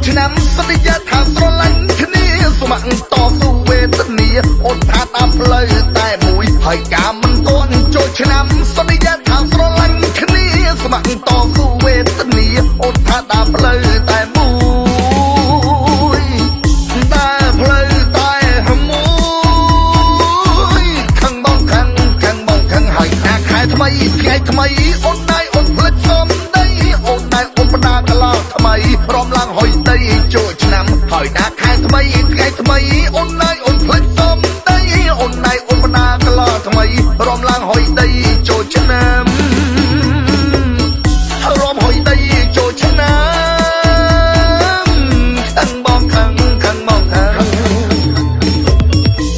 ឆ្នាំសន្យាថាស្រឡាញ់គ្នាស្ម័គ្រតស៊ូវេទនាអូនថាតាមផ្លូវតែមួយហើយការមិនទាន់ចូលឆ្នាំសន្យាថាស្រឡាញ់គ្នាស្ម័គ្រតស៊ូវេទនាអូនថាតាមផ្លូវតែមួយតែផ្លូវតែមួយខឹងបងខឹងហើយអាខែថ្មីថ្ងៃថ្មីអូនដៃអូនផ្លិចសំដីអូនដៃអូនបដាកន្លងថ្មីព្រមឡើងហុយដីចូលឆ្នាំហើយដាក់ខែថ្មីថ្ងៃថ្មីអូនដៃអូនផ្លិចសំដីអូនដៃអូនបដាកន្លងថ្មីព្រមឡើងហុយដីចូលឆ្នាំរំហុយដីចូលឆ្នាំខឹងបងខឹងបងខឹង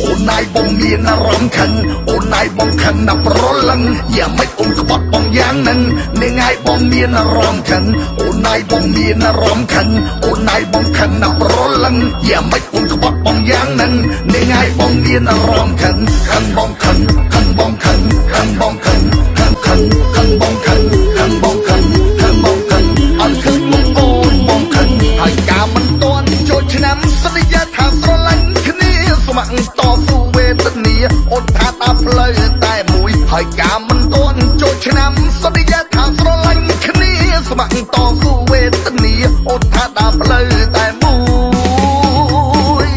អូនដៃបងមានអារម្មណ៍ខឹងអូនដៃបងខឹងណាស់ប្រលឹងយ៉ាងម៉េចអូនក្បត់បងយ៉ាងហ្នឹងនាងឯងបងមានអារម្មណ៍ខឹងអូនដៃបងមានអារម្មណ៍ខឹងអូនដៃបងខឹងណាស់ប្រលឹងយ៉ាងម៉េចអូនក្បត់បងយ៉ាងហ្នឹងនាងឯងបងមានអារម្មណ៍ខឹងបងខឹងបងខឹងបងខឹងបងខឹងបងខឹងអត់ឃើញមកអូនបងខឹងហើយការមិនទាន់ចូលឆ្នាំសន្យាថាស្រឡាញ់គ្នាស្ម័គ្រតស៊ូវេទនាអូនថាតាមផ្លូវតែមួយហើយការមិនទាន់ចូលឆ្នាំសន្យាថាស្រឡាញ់គ្នាស្ម័គ្រតស៊ូវេទនាអូនថាតាមផ្លូវតែមួយ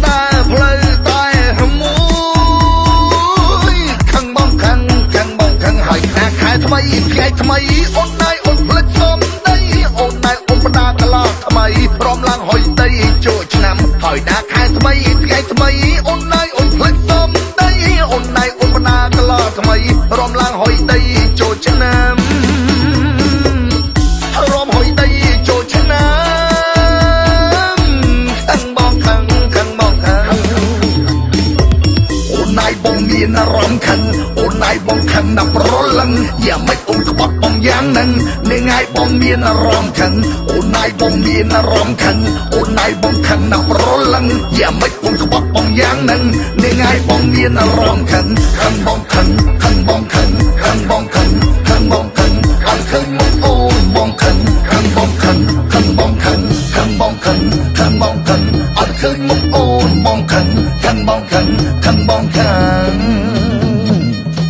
តែផ្លូវតែមួយខឹងបងខឹងហើយខែថ្មីថ្ងៃថ្មីអូនដៃអូនផ្លិចសំដីអូនដៃអូនបដាកន្លងថ្មីព្រមឡើងហុយដីចូលឆ្នាំហើយដាក់ខែថ្មីថ្ងៃថ្មីអូនដៃអូនផ្លិចសំដីអូនដៃអូនបដាកន្លងថ្មីព្រមឡើងហុយដីចូលឆ្នាំរំហុយដីចូលឆ្នាំខឹងបងខឹងបងខឹងអូនដៃបងមានអារម្មណ៍ខឹងអូនដៃបងខឹងណាស់ប្រលឹងយ៉ាងម៉េចអូនក្បត់បងយ៉ាងហ្នឹងនាងឯងបងមានអារម្មណ៍ខឹងអូនដៃបងមានអារម្មណ៍ខឹងអូនដៃបងខឹងណាស់ប្រលឹងយ៉ាងម៉េចអូនក្បត់បងយ៉ាងហ្នឹងនាងឯងបងមានអារម្មណ៍ខឹងបងខឹងបងខឹងបងខឹងអត់ឃើញមកអូនបងខឹងបងខឹងបងខឹងអត់ឃើញមកអូនបងខឹងបងខឹង